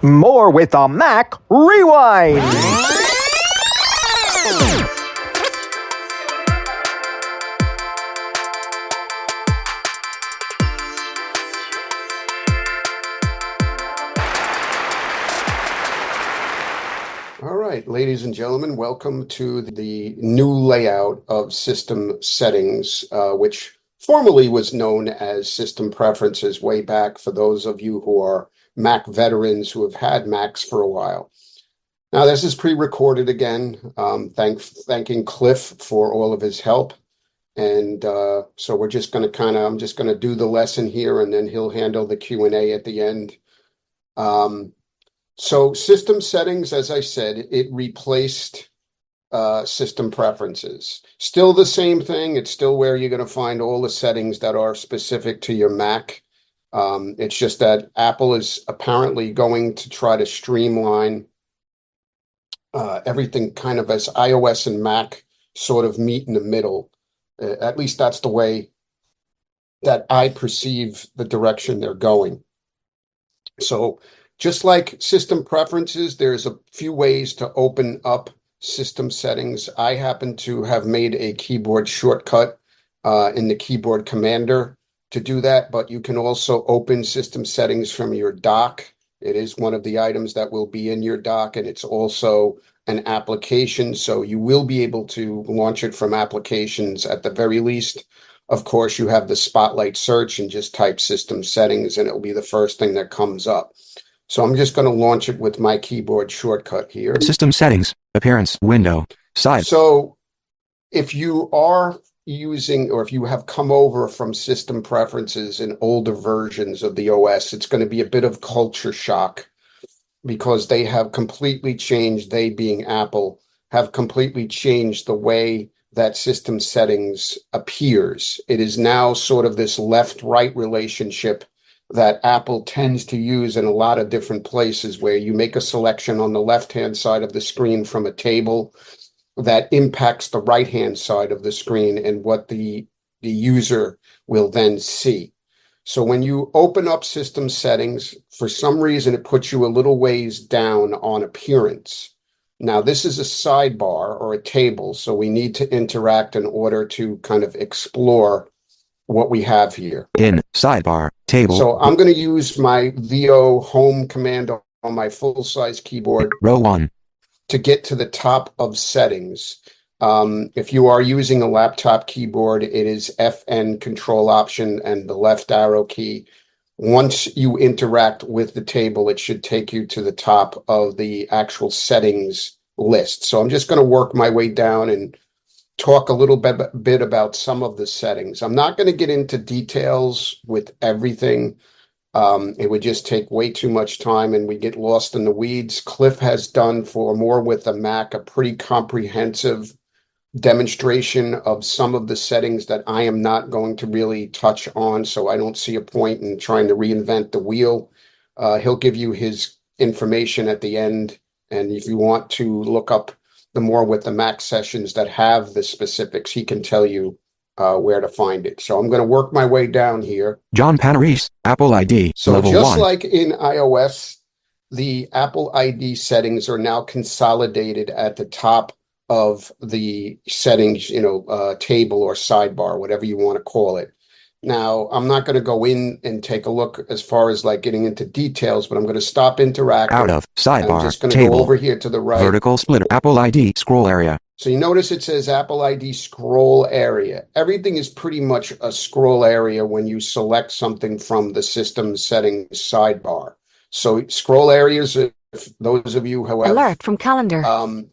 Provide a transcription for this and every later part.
More with a Mac Rewind. All right, ladies and gentlemen, welcome to the new layout of system settings, which formerly was known as system preferences way back for those of you who are Mac veterans who have had Macs for a while. Now, this is pre-recorded again, thanking Cliff for all of his help. And so we're just going to I'm just going to do the lesson here, and then he'll handle the Q&A at the end. So system settings, as I said, it replaced system preferences. Still the same thing. It's still where you're going to find all the settings that are specific to your Mac. It's just that Apple is apparently going to try to streamline everything kind of as iOS and Mac sort of meet in the middle. At least that's the way that I perceive the direction they're going. So just like system preferences, there's a few ways to open up system settings. I happen to have made a keyboard shortcut in the keyboard commander to do that, but you can also open system settings from your dock. It is one of the items that will be in your dock, and it's also an application, so you will be able to launch it from applications at the very least. Of course, you have the Spotlight search and just type system settings, and it'll be the first thing that comes up. So I'm just going to launch it with my keyboard shortcut here. System settings, appearance, window, side. So if you are using, or if you have come over from system preferences in older versions of the OS, it's going to be a bit of culture shock because they have completely changed, they being Apple, have completely changed the way that system settings appears. It is now sort of this left-right relationship that Apple tends to use in a lot of different places, where you make a selection on the left-hand side of the screen from a table that impacts the right-hand side of the screen and what the user will then see. So when you open up system settings, for some reason, it puts you a little ways down on appearance. Now, this is a sidebar or a table, so we need to interact in order to kind of explore what we have here. In sidebar, table. So I'm going to use my VO home command on my full-size keyboard. Row 1. To get to the top of settings. If you are using a laptop keyboard, it is FN Control Option and the left arrow key. Once you interact with the table, it should take you to the top of the actual settings list. So I'm just going to work my way down and talk a little bit about some of the settings. I'm not going to get into details with everything. It would just take way too much time and we get lost in the weeds. Cliff has done for More with the Mac a pretty comprehensive demonstration of some of the settings that I am not going to really touch on, so I don't see a point in trying to reinvent the wheel. He'll give you his information at the end, and if you want to look up the More with the Mac sessions that have the specifics, he can tell you where to find it. So I'm going to work my way down here. John Panarese, Apple ID, so level just 1. like in iOS, the Apple ID settings are now consolidated at the top of the settings, table or sidebar, whatever you want to call it. Now, I'm not going to go in and take a look as far as like getting into details, but I'm going to stop interacting. Out of sidebar, I'm just going to table. go over here to the right. Vertical splitter, Apple ID, scroll area. So you notice it says Apple ID scroll area. Everything is pretty much a scroll area when you select something from the system settings sidebar. So scroll areas, if those of you who have alert from calendar.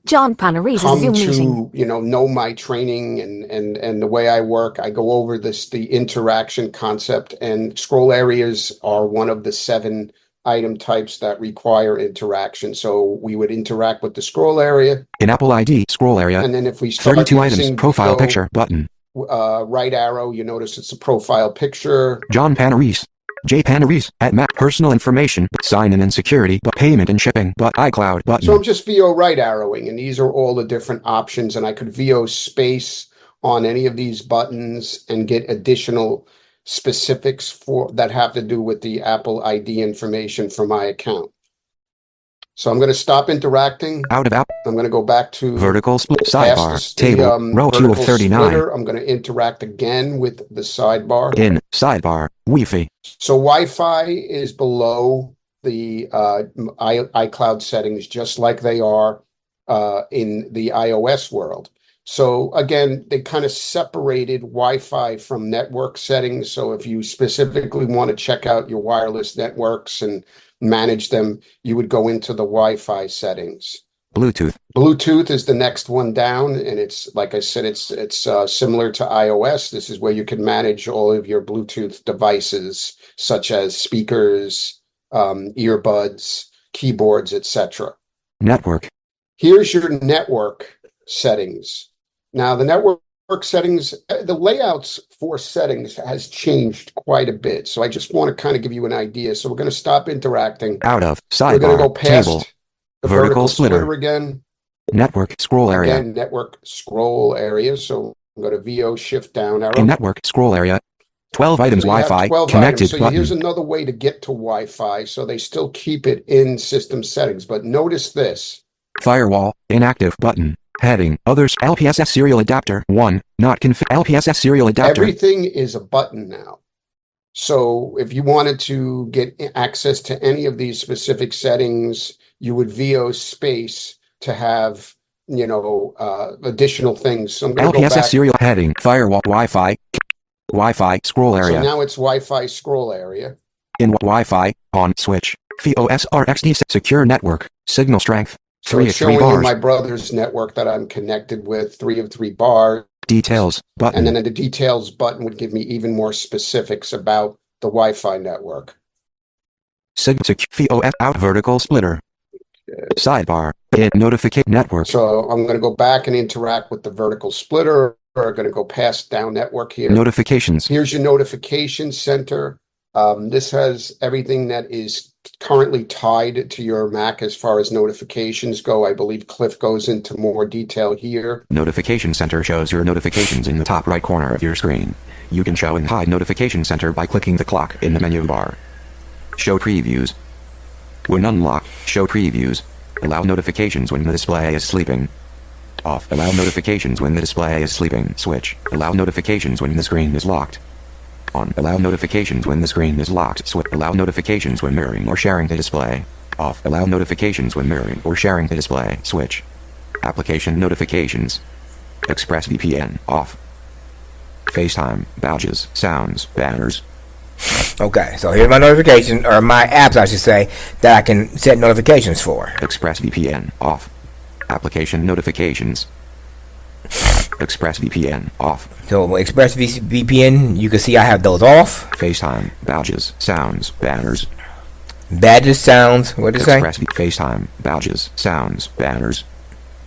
John Panarese come Zoom meeting. know my training and the way I work, I go over the interaction concept, and scroll areas are one of the 7 item types that require interaction. So we would interact with the scroll area. In Apple ID, scroll area. And then if we start 32 using items, profile picture, button. Right arrow, you notice it's a profile picture. John Panarese. J. Panarese, at Mac, personal information, sign-in and security, but payment and shipping, but iCloud button. So I'm just VO right arrowing, and these are all the different options, and I could VO space on any of these buttons and get additional specifics that have to do with the Apple ID information for my account. So I'm going to stop interacting. Out of app. I'm going to go back to Vertical split. past Sidebar. the, Table. Row 2 of vertical 39. splitter. I'm going to interact again with the sidebar. In. Sidebar. Wi-Fi. So Wi-Fi is below the iCloud settings, just like they are in the iOS world. So again, they kind of separated Wi-Fi from network settings. So if you specifically want to check out your wireless networks and manage them, you would go into the Wi-Fi settings. Bluetooth. Bluetooth is the next one down, and it's like I said, it's similar to iOS. This is where you can manage all of your Bluetooth devices, such as speakers, earbuds, keyboards, etc. Network. Here's your network settings. Now, the network settings, the layouts for settings has changed quite a bit. So I just want to kind of give you an idea. So we're going to stop interacting. Out of. Sidebar. We're going to go past Table. the Vertical splitter again. Network scroll area. Again, network scroll area. So I'm going to VO shift down arrow. In network scroll area. 12 items. So you have Wi-Fi 12 connected items. So button. here's another way to get to Wi-Fi. So they still keep it in system settings. But notice this. Firewall. Inactive button. Heading. Others. LPSS serial adapter. 1. Not config. LPSS serial adapter. Everything is a button now. So if you wanted to get access to any of these specific settings, you would VO space to have, additional things. So I'm going to go LPSS back. serial heading. Firewall. Wi-Fi. Wi-Fi scroll area. So now it's Wi-Fi scroll area. In Wi-Fi. On switch. FOSRXD. Secure network. Signal strength. So 3 it's of 3 showing you bars. my brother's network that I'm connected with, 3 of 3 bars. Details. Button. And then the details button would give me even more specifics about the Wi-Fi network. FOS out vertical splitter. Sidebar. In notificate network. So I'm going to go back and interact with the vertical splitter. We're going to go past down network here. Notifications. Here's your notification center. This has everything that is currently tied to your Mac as far as notifications go. I believe Cliff goes into more detail here. Notification center shows your notifications in the top right corner of your screen. You can show and hide notification center by clicking the clock in the menu bar. Show previews. When unlocked, show previews. Allow notifications when the display is sleeping. Off. Allow notifications when the display is sleeping. Switch. Allow notifications when the screen is locked. On. Allow notifications when the screen is locked. Switch. Allow notifications when mirroring or sharing the display. Off. Allow notifications when mirroring or sharing the display. Switch. Application notifications. ExpressVPN. Off. FaceTime. Badges. Sounds. Banners. Okay, so here's my notification, or my apps, I should say, that I can set notifications for. ExpressVPN. Off. Application notifications. ExpressVPN. Off. So ExpressVPN, you can see I have those off. FaceTime. Badges. Sounds. Banners. Badges, sounds, what did it say? FaceTime. Badges. Sounds. Banners.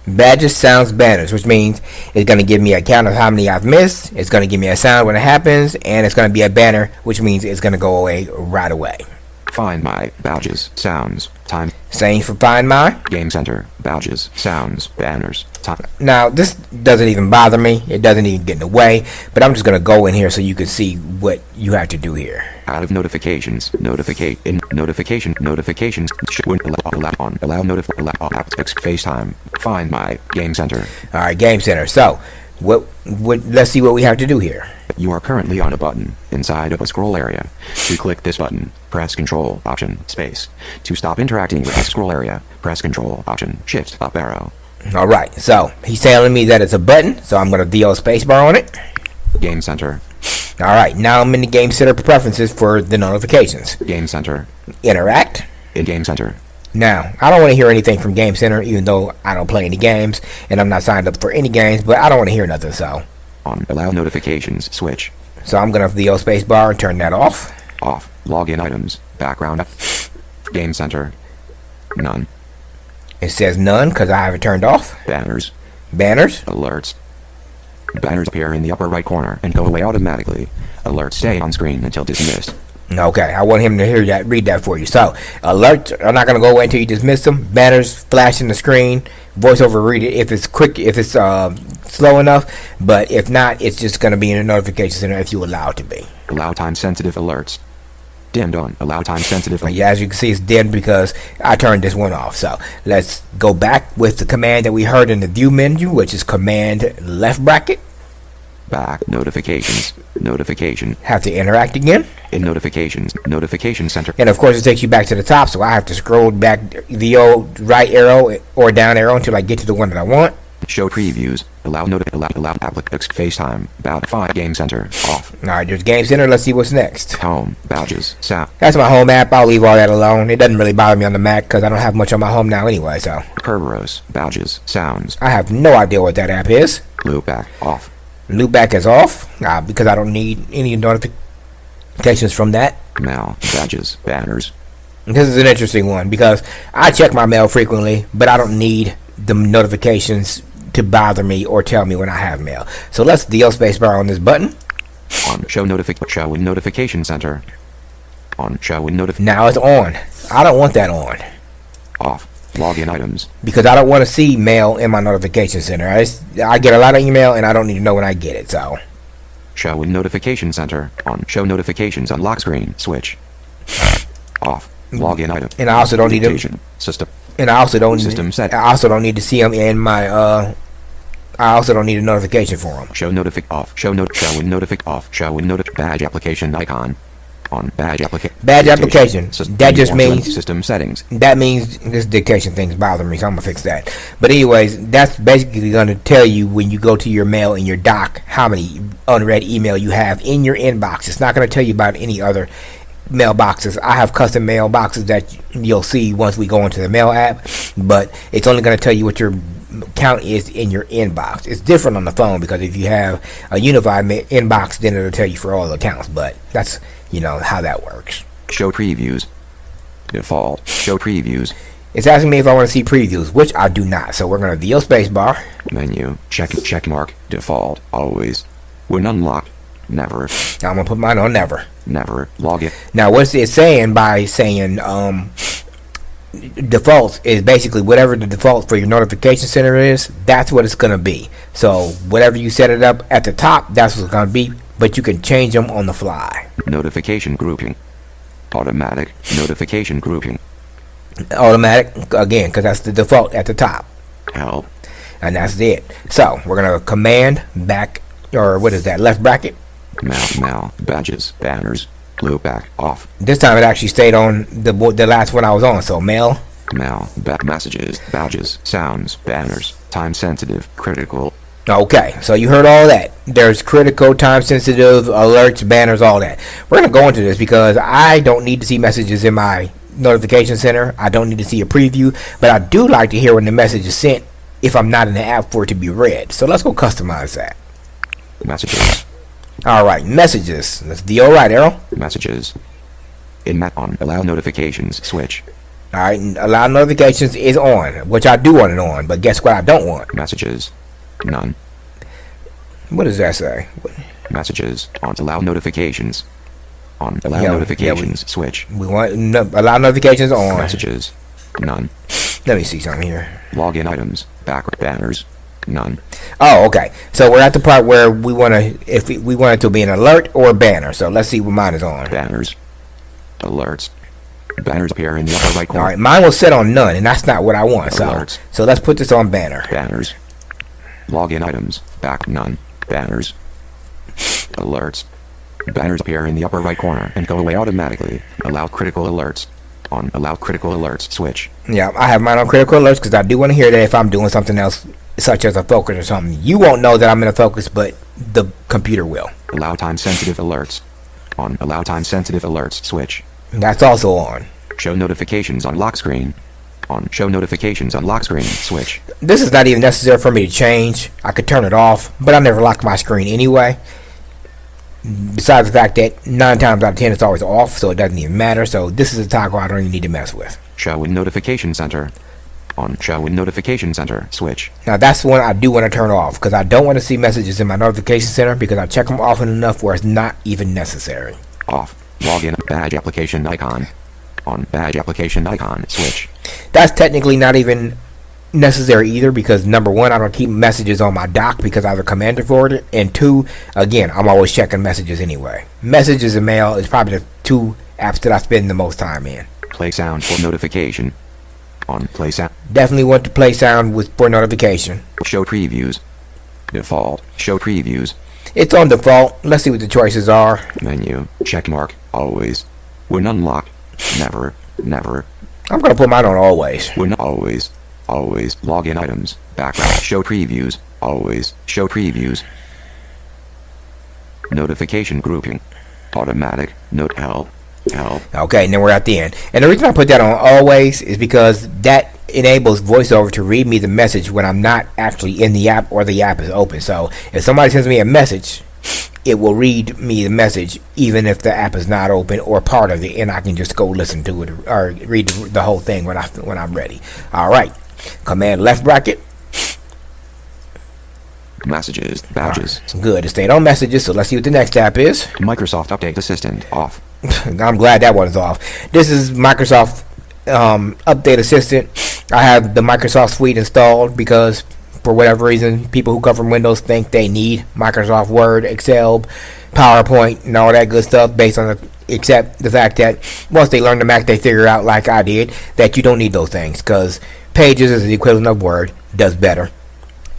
Badges, sounds, banners, which means it's going to give me a count of how many I've missed. It's going to give me a sound when it happens, and it's going to be a banner, which means it's going to go away right away. Find My. Badges. Sounds. Time. Same for Find My. Game Center. Badges. Sounds. Banners. Time. Now, this doesn't even bother me. It doesn't even get in the way, but I'm just going to go in here so you can see what you have to do here. Out of notifications. Notificate. In. Notification. Notifications. Allow notify. Allow FaceTime. Find My. Game Center. All right, Game Center. So, let's see what we have to do here. You are currently on a button inside of a scroll area. To click this button, press Control Option Space. To stop interacting with the scroll area, press Control Option Shift up arrow. All right, so he's telling me that it's a button, so I'm going to VO spacebar on it. Game Center. All right, now I'm in the Game Center preferences for the notifications. Game Center. Interact. In Game Center. Now, I don't want to hear anything from Game Center, even though I don't play any games, and I'm not signed up for any games, but I don't want to hear nothing, so. On. Allow notifications. Switch. So I'm going to VO spacebar and turn that off. Off. Login items. Background. Game Center. None. It says none because I have it turned off. Banners. Banners. Alerts. Banners appear in the upper right corner and go away automatically. Alerts stay on screen until dismissed. Okay, I want him to hear that, read that for you. So, alerts are not going to go away until you dismiss them. Banners flash in the screen. VoiceOver read it if it's quick, if it's slow enough. But if not, it's just going to be in the notification center if you allow it to be. Allow time-sensitive alerts. Dimmed on. Allow time sensitive. Yeah, as you can see, it's dimmed because I turned this one off. So let's go back with the command that we heard in the view menu, which is command left bracket. Back. Notifications. Notification. Have to interact again. In notifications. Notification center. And of course, it takes you back to the top, so I have to scroll back the old right arrow or down arrow until I get to the one that I want. Show previews. Allow applicants. FaceTime. About 5 game center. Off. All right, there's Game Center. Let's see what's next. Home. Badges. Sound. That's my home app. I'll leave all that alone. It doesn't really bother me on the Mac because I don't have much on my home now anyway. So Kerberos. Badges. Sounds. I have no idea what that app is. Loopback. Off. Loopback is off because I don't need any notifications from that. Mail. Badges. Banners. This is an interesting one because I check my mail frequently, but I don't need the notifications to bother me or tell me when I have mail. So let's deal spacebar on this button. On. Show in notification center. On. Show in notification. Now it's on. I don't want that on. Off. Login items. Because I don't want to see mail in my notification center. I get a lot of email and I don't need to know when I get it. So show in notification center. On. Show notifications on lock screen. Switch. Off. Login item. And I also don't need to. System. And I also don't. System set. I also don't need to see them in my. I also don't need a notification for them. Show off. Show in off. Show in badge application icon. On badge application. Badge application. That just means system settings. That means this dictation thing's bothering me, so I'm gonna fix that. But anyways, that's basically gonna tell you when you go to your mail in your dock how many unread email you have in your inbox. It's not gonna tell you about any other mailboxes. I have custom mailboxes that you'll see once we go into the mail app, but it's only gonna tell you what your count is in your inbox. It's different on the phone because if you have a unified inbox, then it'll tell you for all accounts. But that's how that works. Show previews. Default. Show previews. It's asking me if I want to see previews, which I do not. So we're going to VO spacebar. Menu. Check mark. Default. Always. When unlocked. Never. I'm going to put mine on never. Never. Log in. Now what's it saying by saying defaults is basically whatever the default for your notification center is, that's what it's going to be. So whatever you set it up at the top, that's what it's going to be. But you can change them on the fly. Notification grouping. Automatic. Notification grouping. Automatic, again, because that's the default at the top. Help. And that's it. So, we're going to command back, or what is that, left bracket? Mail. Badges. Banners. Loopback. Off. This time it actually stayed on the last one I was on. So, mail. Back messages. Badges. Sounds. Banners. Time sensitive. Critical. Okay, so you heard all that. There's critical, time-sensitive, alerts, banners, all that. We're going to go into this because I don't need to see messages in my notification center. I don't need to see a preview, but I do like to hear when the message is sent if I'm not in the app for it to be read. So let's go customize that. Messages. All right, messages. That's the right arrow. Messages. On. Allow notifications. Switch. All right, allow notifications is on, which I do want it on, but guess what I don't want? Messages. None. What does that say? Messages. On. Allow notifications. On. Allow notifications. Switch. We want allow notifications on. Messages. None. Let me see something here. Login items. Back banners. None. Oh, okay. So we're at the part where we want to, if we want it to be an alert or a banner. So let's see what mine is on. Banners. Alerts. Banners appear in the upper right corner. All right, mine was set on none, and that's not what I want. Alerts. So let's put this on banner. Banners. Login items. Back none. Banners. Alerts. Banners appear in the upper right corner and go away automatically. Allow critical alerts. On. Allow critical alerts. Switch. Yeah, I have mine on critical alerts because I do want to hear that if I'm doing something else, such as a focus or something. You won't know that I'm in a focus, but the computer will. Allow time sensitive alerts. On. Allow time sensitive alerts. Switch. That's also on. Show notifications on lock screen. On. Show notifications on lock screen. Switch. This is not even necessary for me to change. I could turn it off, but I never lock my screen anyway. Besides the fact that 9 times out of 10 it's always off, so it doesn't even matter. So this is a toggle I don't even need to mess with. Show in notification center. On. Show in notification center. Switch. Now that's the one I do want to turn off because I don't want to see messages in my notification center because I check them often enough where it's not even necessary. Off. Login. Badge application icon. On. Badge application icon. Switch. That's technically not even necessary either because number one, I don't keep messages on my dock because I have a commander for it, and two, again, I'm always checking messages anyway. Messages and mail is probably the two apps that I spend the most time in. Play sound for notification. On play sound. Definitely want to play sound with for notification. Show previews. Default. Show previews. It's on default. Let's see what the choices are. Menu. Check mark. Always. When unlocked. Never. Never. I'm going to put mine on always. When always. Always. Login items. Background. Show previews. Always. Show previews. Notification grouping. Automatic. Note help. Help. Okay, and then we're at the end. And the reason I put that on always is because that enables VoiceOver to read me the message when I'm not actually in the app or the app is open. So if somebody sends me a message, it will read me the message even if the app is not open or part of it, and I can just go listen to it or read the whole thing when I'm ready. All right, Command left bracket. Messages. Badges. Good. It stayed on messages, so let's see what the next app is. Microsoft Update Assistant. Off. I'm glad that one's off. This is Microsoft Update Assistant. I have the Microsoft Suite installed because for whatever reason, people who come from Windows think they need Microsoft Word, Excel, PowerPoint, and all that good stuff based on except the fact that once they learn the Mac, they figure out, like I did, that you don't need those things because Pages is the equivalent of Word, does better.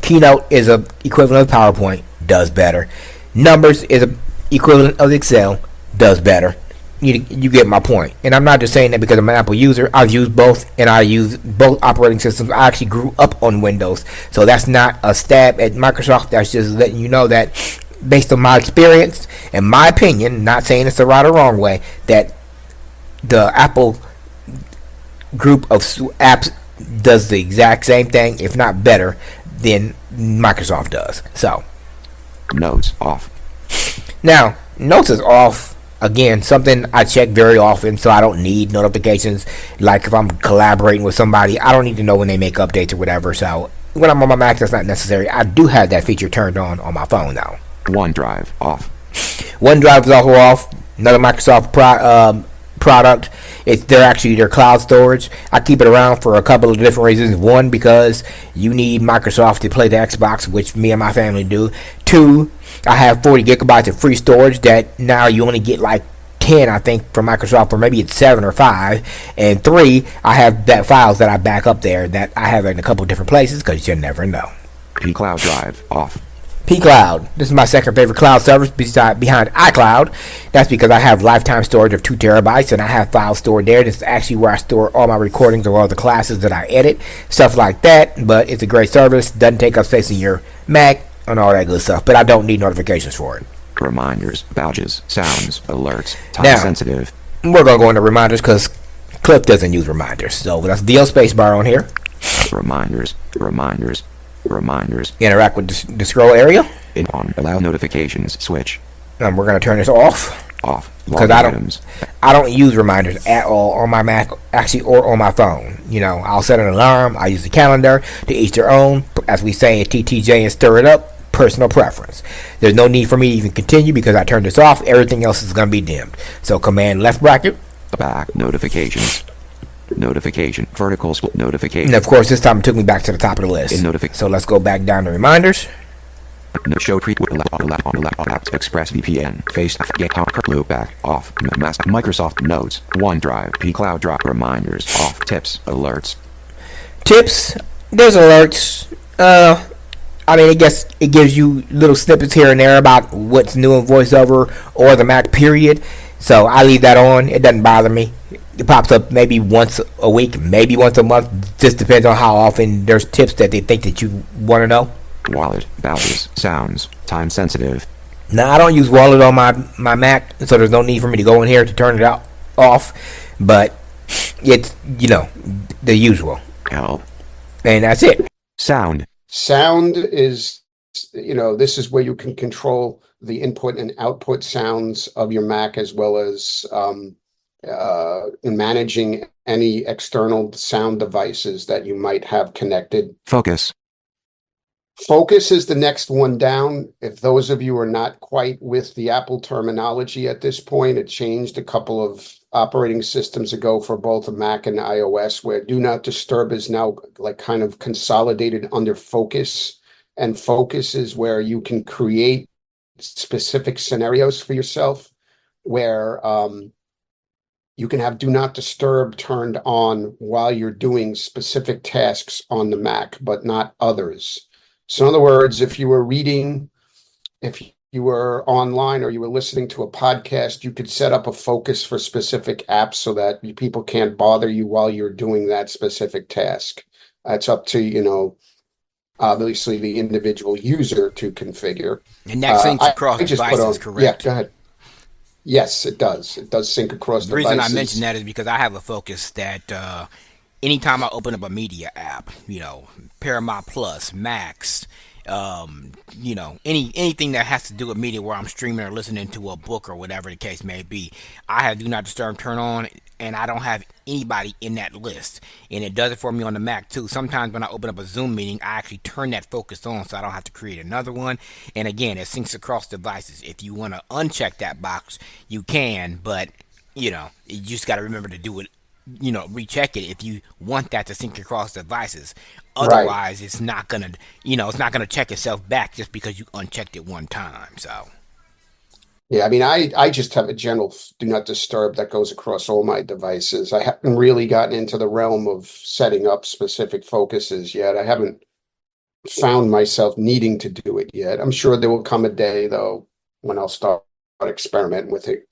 Keynote is a equivalent of PowerPoint, does better. Numbers is a equivalent of Excel, does better. You get my point. And I'm not just saying that because I'm an Apple user. I've used both, and I use both operating systems. I actually grew up on Windows, so that's not a stab at Microsoft. That's just letting you know that based on my experience and my opinion, not saying it's the right or wrong way, that the Apple group of apps does the exact same thing, if not better, than Microsoft does. So, Notes off. Now, Notes is off. Again, something I check very often, so I don't need notifications. Like if I'm collaborating with somebody, I don't need to know when they make updates or whatever. So when I'm on my Mac, that's not necessary. I do have that feature turned on my phone now. OneDrive off. OneDrive is also off. Another Microsoft product. They're actually their cloud storage. I keep it around for a couple of different reasons. One, because you need Microsoft to play the Xbox, which me and my family do. Two, I have 40 gigabytes of free storage that now you only get like 10, I think, from Microsoft, or maybe it's 7 or 5. And 3, I have that files that I back up there that I have in a couple different places because you never know. pCloud Drive off. pCloud. This is my second favorite cloud service behind iCloud. That's because I have lifetime storage of 2 terabytes and I have files stored there. This is actually where I store all my recordings of all the classes that I edit, stuff like that. But it's a great service. Doesn't take up space in your Mac and all that good stuff. But I don't need notifications for it. Reminders, badges, sounds, alerts, time Now, sensitive. We're going to go into reminders because Cliff doesn't use reminders. So that's DL spacebar on here. Reminders. Interact with the scroll area. In on allow notifications switch. And we're going to turn this off. Off. Because I don't use reminders at all on my Mac, actually, or on my phone. You know, I'll set an alarm. I use the calendar. To each their own. As we say at TTJ and Stir It Up, personal preference. There's no need for me to even continue because I turned this off. Everything else is going to be dimmed. So Command left bracket. Back notifications. Notification. Vertical split notification. And of course, this time it took me back to the top of the list. So let's go back down to reminders. No show pre Express VPN face get loop back off Microsoft Notes OneDrive pCloud Drive reminders off tips alerts. Tips, there's alerts. I mean, I guess it gives you little snippets here and there about what's new in VoiceOver or the Mac period. So I leave that on. It doesn't bother me. It pops up maybe once a week, maybe once a month. Just depends on how often there's tips that they think that you want to know. Wallet, badges, sounds, time sensitive. Now, I don't use Wallet on my Mac, so there's no need for me to go in here to turn it off. But it's, you know, the usual. Help. And that's it. Sound. Sound is, this is where you can control the input and output sounds of your Mac, as well as managing any external sound devices that you might have connected. Focus. Focus is the next one down. If those of you are not quite with the Apple terminology at this point, it changed a couple of operating systems ago for both Mac and iOS, where Do Not Disturb is now like kind of consolidated under Focus. And Focus is where you can create specific scenarios for yourself where you can have do not disturb turned on while you're doing specific tasks on the Mac, but not others. So in other words, if you were reading, if you were online or you were listening to a podcast, you could set up a focus for specific apps so that people can't bother you while you're doing that specific task. That's up to, obviously the individual user to configure. And that syncs across I just devices, put on, yeah, correct? go ahead. Yes, it does. It does sync across The reason I devices. mention that is because I have a focus that anytime I open up a media app, Paramount Plus, Max, anything that has to do with media where I'm streaming or listening to a book or whatever the case may be, I have Do Not Disturb turn on, and I don't have anybody in that list. And it does it for me on the Mac too. Sometimes when I open up a Zoom meeting, I actually turn that focus on so I don't have to create another one. And again, it syncs across devices. If you want to uncheck that box, you can, but you just got to remember to do it, recheck it if you want that to sync across devices. Otherwise, It's not gonna, it's not gonna check itself back just because you unchecked it one time. So, Yeah, I mean, I just have a general do not disturb that goes across all my devices. I haven't really gotten into the realm of setting up specific focuses yet. I haven't found myself needing to do it yet. I'm sure there will come a day, though, when I'll start experimenting with it.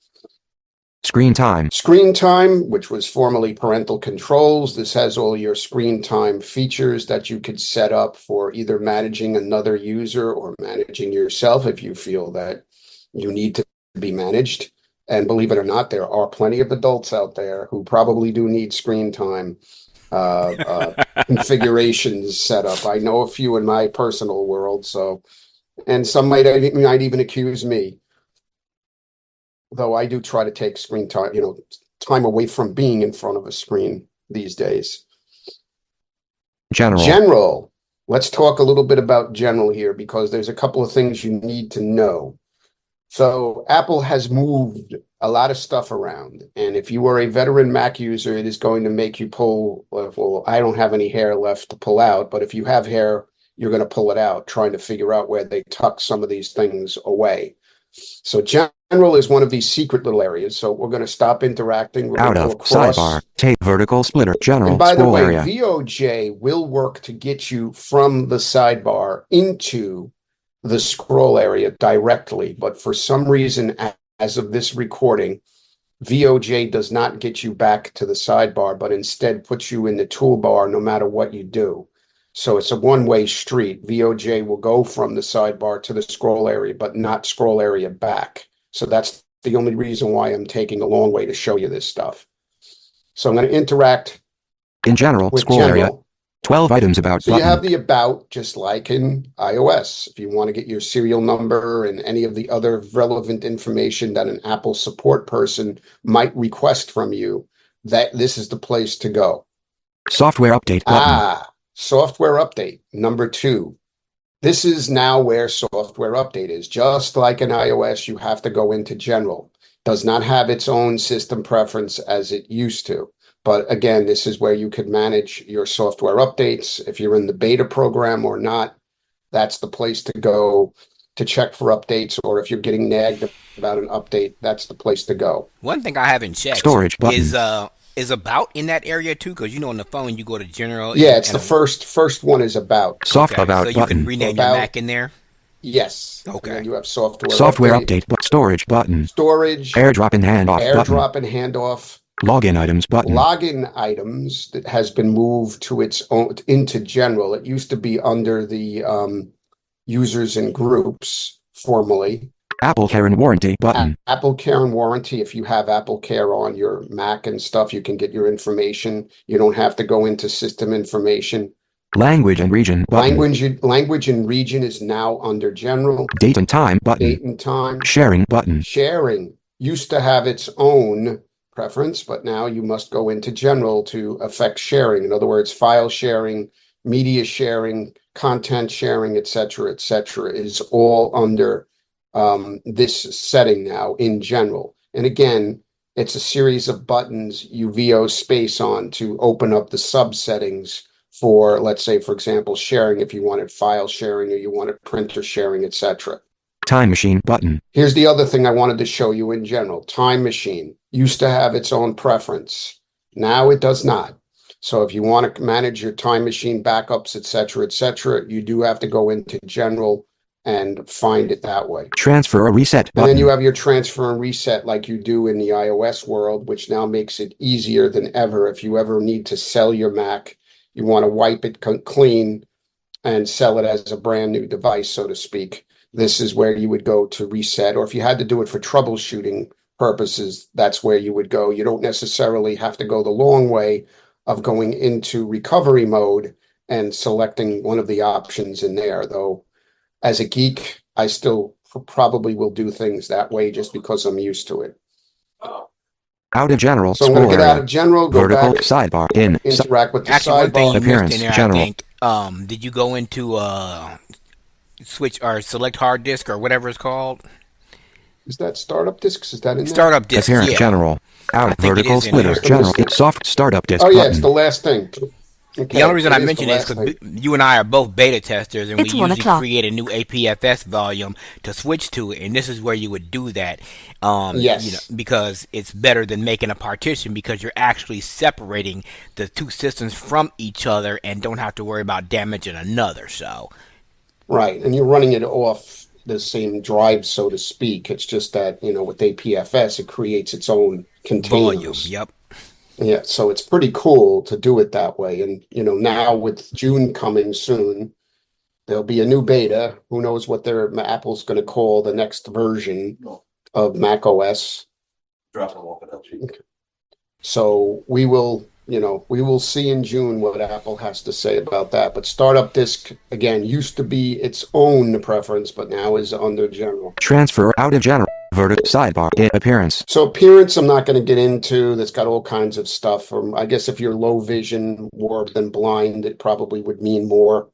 Screen time. Screen time, which was formerly parental controls. This has all your screen time features that you could set up for either managing another user or managing yourself if you feel that you need to be managed. And believe it or not, there are plenty of adults out there who probably do need screen time configurations set up. I know a few in my personal world, and some might even accuse me, though I do try to take screen time, time away from being in front of a screen these days. General. Let's talk a little bit about general here because there's a couple of things you need to know. So Apple has moved a lot of stuff around. And if you are a veteran Mac user, it is going to make you pull, well, I don't have any hair left to pull out, but if you have hair, you're going to pull it out, trying to figure out where they tuck some of these things away. So general is one of these secret little areas. So we're going to stop interacting. We're Out going to of go across. sidebar, tape vertical splitter, general And by the scroll way, area. VOJ will work to get you from the sidebar into the scroll area directly. But for some reason, as of this recording, VOJ does not get you back to the sidebar, but instead puts you in the toolbar no matter what you do. So it's a one-way street. VOJ will go from the sidebar to the scroll area, but not scroll area back. So that's the only reason why I'm taking a long way to show you this stuff. So I'm going to interact in general with scroll area. 12 items about so button. You have the about, just like in iOS. If you want to get your serial number and any of the other relevant information that an Apple support person might request from you, that this is the place to go. Software update button. Software update, number 2. This is now where software update is. Just like in iOS, you have to go into general. Does not have its own system preference as it used to. But again, this is where you could manage your software updates. If you're in the beta program or not, that's the place to go to check for updates. Or if you're getting nagged about an update, that's the place to go. One thing I haven't checked storage button. Is about in that area too, because on the phone you go to general. Yeah, it's the first one is about. Soft about so you button. can rename your Mac in there. Yes. Okay. And then you have software update. Storage button. Storage. AirDrop and handoff. AirDrop and handoff. Login items button. Login items that has been moved to its own into general. It used to be under the users and groups formerly. Apple Care and Warranty button. Apple Care and Warranty. If you have Apple Care on your Mac and stuff, you can get your information. You don't have to go into system information. Language and region button. Language and region is now under general. Date and time button. Date and time. Sharing button. Sharing used to have its own preference, but now you must go into general to affect sharing. In other words, file sharing, media sharing, content sharing, etc., is all under this setting now in general. And again, it's a series of buttons you VO space on to open up the sub settings for, let's say, for example, sharing if you wanted file sharing or you wanted printer sharing, etc. Time machine button. Here's the other thing I wanted to show you in general. Time machine used to have its own preference. Now it does not. So if you want to manage your time machine backups, etc., you do have to go into general and find it that way. Transfer or reset And then button. you have your transfer and reset like you do in the iOS world, which now makes it easier than ever. If you ever need to sell your Mac, you want to wipe it clean and sell it as a brand new device, so to speak. This is where you would go to reset, or if you had to do it for troubleshooting purposes, that's where you would go. You don't necessarily have to go the long way of going into recovery mode and selecting one of the options in there, though as a geek, I still probably will do things that way just because I'm used to it. Out of general. So I'm going to scroll get out area. of general, go Vertical back, sidebar. In. interact with the Actually, one thing sidebar. you missed Appearance, in there, general. I think, did you go into switch or select hard disk or whatever it's called? Is that startup discs? Is that in there? Startup disk, Appearance yeah. general. I Out. think it Vertical is in splitter. there. General. Soft startup disk Oh yeah, button. it's the last thing. Okay, The only reason it I is mention the this last because thing. you and I are both beta testers, and It's we 1 usually o'clock. create a new APFS volume to switch to it, and this is where you would do that. Yes. Because it's better than making a partition because you're actually separating the two systems from each other and don't have to worry about damaging another. So, Right, and you're running it off the same drive, so to speak. It's just that, with APFS, it creates its own volume. containers. Yep. Yeah, so it's pretty cool to do it that way. And, now with June coming soon, there'll be a new beta. Who knows what Apple's going to call the next version of Mac OS. So we will see in June what Apple has to say about that. But startup disk, again, used to be its own preference, but now is under general. Transfer out of general. Vertical sidebar. In. Appearance. So appearance, I'm not going to get into. That's got all kinds of stuff. I guess if you're low vision, warped and blind, it probably would mean more.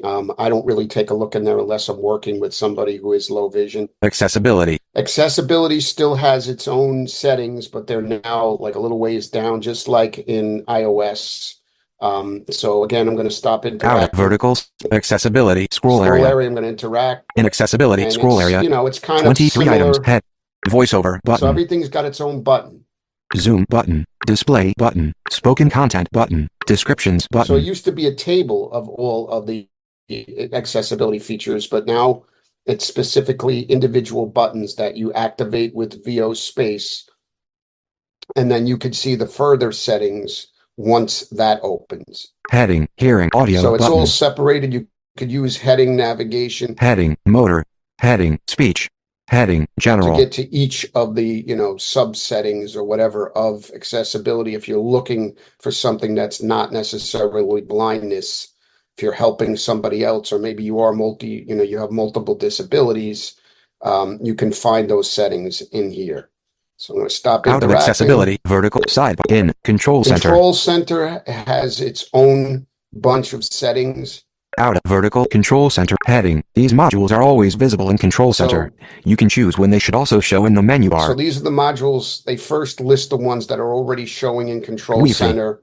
I don't really take a look in there unless I'm working with somebody who is low vision. Accessibility. Accessibility still has its own settings, but they're now like a little ways down, just like in iOS. So again, I'm going to stop Out of interacting. vertical accessibility. Scroll area. I'm going to interact. In accessibility. And Scroll it's, area. it's kind of 23 similar. items. Head. Voiceover So button. everything's got its own button. Zoom button. Display button. Spoken content button. Descriptions button. So it used to be a table of all of the accessibility features, but now it's specifically individual buttons that you activate with VO space. And then you could see the further settings once that opens. Heading. Hearing. Audio So it's button. all separated. You could use heading navigation Heading. Motor. Heading. Speech. Heading. to General. get to each of the, sub settings or whatever of accessibility. If you're looking for something that's not necessarily blindness, if you're helping somebody else, or maybe you are you have multiple disabilities, you can find those settings in here. So I'm going to stop Out of interacting. accessibility. Vertical sidebar. In. Control center. Control center has its own bunch of settings. Out of vertical control center. Heading. These modules are always visible in control center. You can choose when they should also show in the menu bar. So these are the modules. They first list the ones that are already showing in control Wi-Fi. center.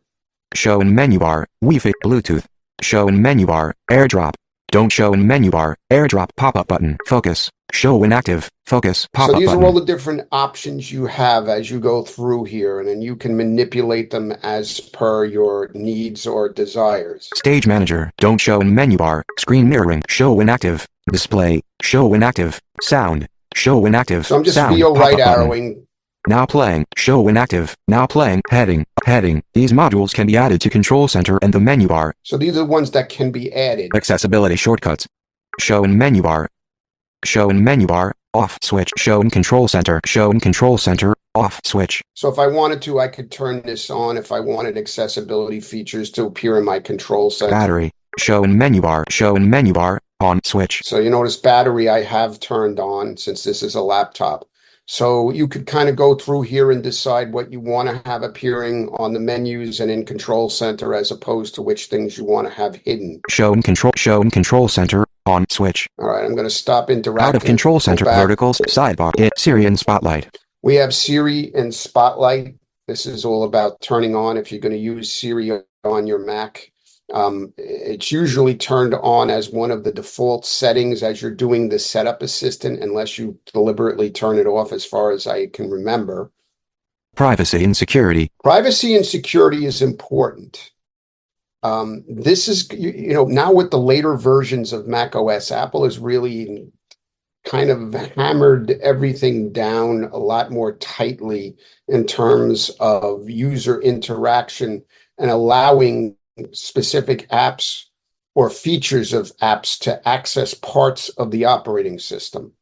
Show in menu bar. Wi-Fi. Bluetooth. Show in menu bar. AirDrop. Don't show in menu bar. AirDrop pop-up button. Focus. Show inactive. Focus. So Pop-up these button. are all the different options you have as you go through here, and then you can manipulate them as per your needs or desires. Stage manager. Don't show in menu bar. Screen mirroring. Show inactive. Display. Show inactive. Sound. Show inactive. So I'm just Sound. VO right Pop-up button. arrowing. Now playing. Show inactive. Now playing. Heading. Heading. These modules can be added to control center and the menu bar. So these are the ones that can be added. Accessibility shortcuts. Show in menu bar. Show in menu bar. Off switch. Show in control center. Show in control center. Off switch. So if I wanted to, I could turn this on if I wanted accessibility features to appear in my control center. Battery. Show in menu bar. Show in menu bar. On switch. So you notice battery I have turned on since this is a laptop. So you could kind of go through here and decide what you want to have appearing on the menus and in control center as opposed to which things you want to have hidden. Show in control center. On switch. All right, I'm going to stop interacting. Out of control Go center. back. Verticals. Sidebar. Siri and Spotlight. We have Siri and Spotlight. This is all about turning on if you're going to use Siri on your Mac. It's usually turned on as one of the default settings as you're doing the setup assistant, unless you deliberately turn it off, as far as I can remember. Privacy and security. Privacy and security is important. This is, now with the later versions of Mac OS, Apple has really kind of hammered everything down a lot more tightly in terms of user interaction and allowing specific apps or features of apps to access parts of the operating system.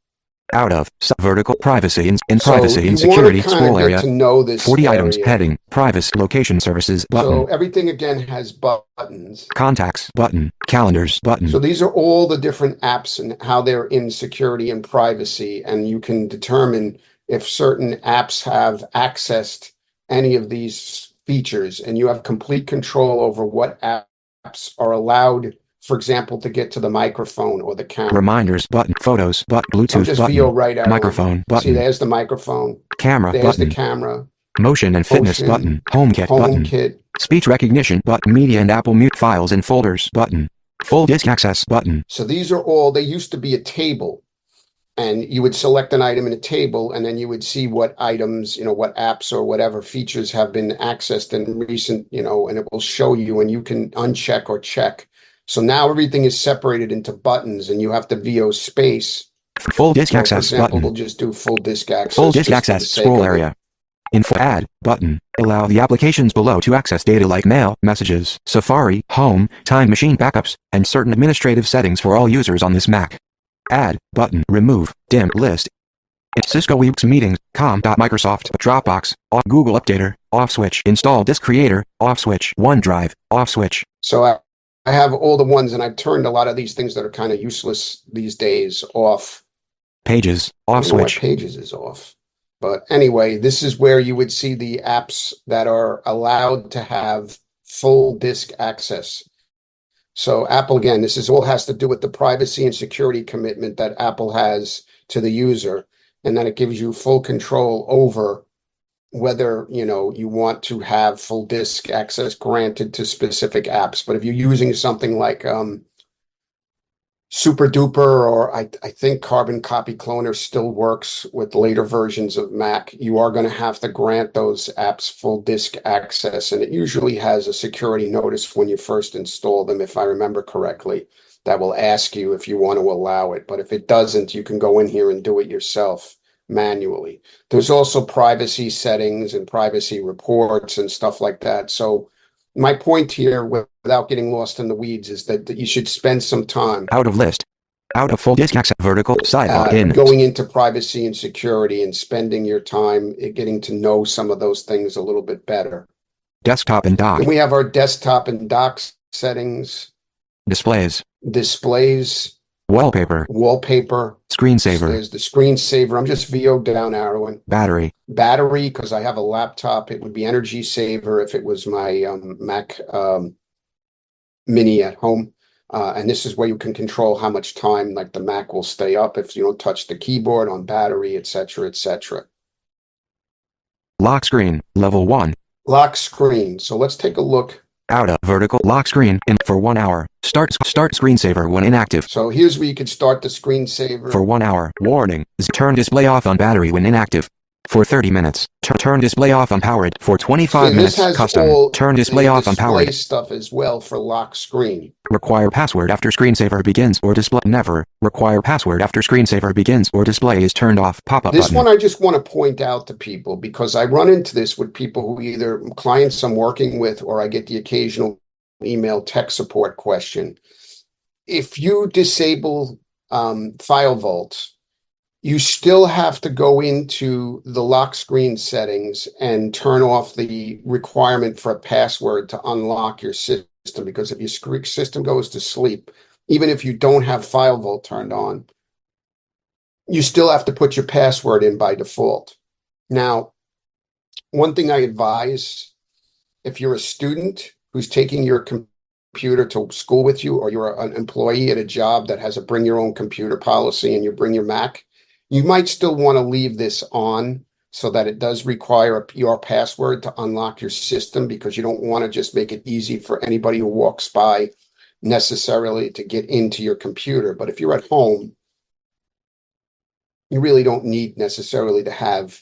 Out of vertical privacy and So privacy you and want to security kind scroll of get area. to know this 40 items area. heading privacy location services button. So everything again has buttons. Contacts button, calendars button. So these are all the different apps and how they're in security and privacy, and you can determine if certain apps have accessed any of these features, and you have complete control over what apps are allowed, for example, to get to the microphone or the camera. Reminders button, photos button, Bluetooth just button, VO right out. microphone button. See, there's the microphone. Camera There's button. the camera. Motion and fitness button, HomeKit button. Speech recognition button, media and Apple Mute files and folders button. Full disk access button. So these are all, they used to be a table, and you would select an item in a table, and then you would see what items, what apps or whatever features have been accessed in recent, and it will show you, and you can uncheck or check. So now everything is separated into buttons, and you have to VO space. Full disk access for example, button. We'll just do full disk access. Full disk access scroll area. Info add button. Allow the applications below to access data like mail, messages, Safari, Home, Time Machine backups, and certain administrative settings for all users on this Mac. Add button. Remove dim list. Cisco Weeks meetings, Microsoft, Dropbox, off Google Updater, off switch. Install Disk Creator, off switch. OneDrive, off switch. So I have all the ones, and I've turned a lot of these things that are kind of useless these days off. Pages, off switch. Pages is off. But anyway, this is where you would see the apps that are allowed to have full disk access. So Apple, again, this all has to do with the privacy and security commitment that Apple has to the user, and then it gives you full control over whether, you want to have full disk access granted to specific apps. But if you're using something like Super Duper, or I think Carbon Copy Cloner still works with later versions of Mac, you are going to have to grant those apps full disk access. And it usually has a security notice when you first install them, if I remember correctly, that will ask you if you want to allow it. But if it doesn't, you can go in here and do it yourself manually. There's also privacy settings and privacy reports and stuff like that. So my point here, without getting lost in the weeds, is that you should spend some time out of list, out of full disk access, vertical sidebar in going into privacy and security, and spending your time getting to know some of those things a little bit better. Desktop and dock. And we have our desktop and dock settings. Displays. Wallpaper. Screensaver. There's the screensaver. I'm just VO'd down arrowing. Battery, because I have a laptop. It would be energy saver if it was my Mac Mini at home. And this is where you can control how much time, like, the Mac will stay up if you don't touch the keyboard, on battery, etc., etc. Lock screen, level 1. Lock screen. So let's take a look. Out of vertical lock screen in for 1 hour. Start screensaver when inactive. So here's where you can start the screensaver. For 1 hour. Warning. Turn display off on battery when inactive. For 30 minutes. Turn display off on powered. For 25 minutes. Custom. Turn display off on powered. Stuff as well for lock screen. Require password after screensaver begins or display. Never. Require password after screensaver begins or display is turned off. Pop-up This button. one I just want to point out to people, because I run into this with people who either clients I'm working with, or I get the occasional email tech support question. If you disable file vaults, you still have to go into the lock screen settings and turn off the requirement for a password to unlock your system, because if your system goes to sleep, even if you don't have file vault turned on, you still have to put your password in by default. Now, one thing I advise, if you're a student who's taking your computer to school with you, or you're an employee at a job that has a bring your own computer policy and you bring your Mac, you might still want to leave this on so that it does require your password to unlock your system, because you don't want to just make it easy for anybody who walks by necessarily to get into your computer. But if you're at home, you really don't need necessarily to have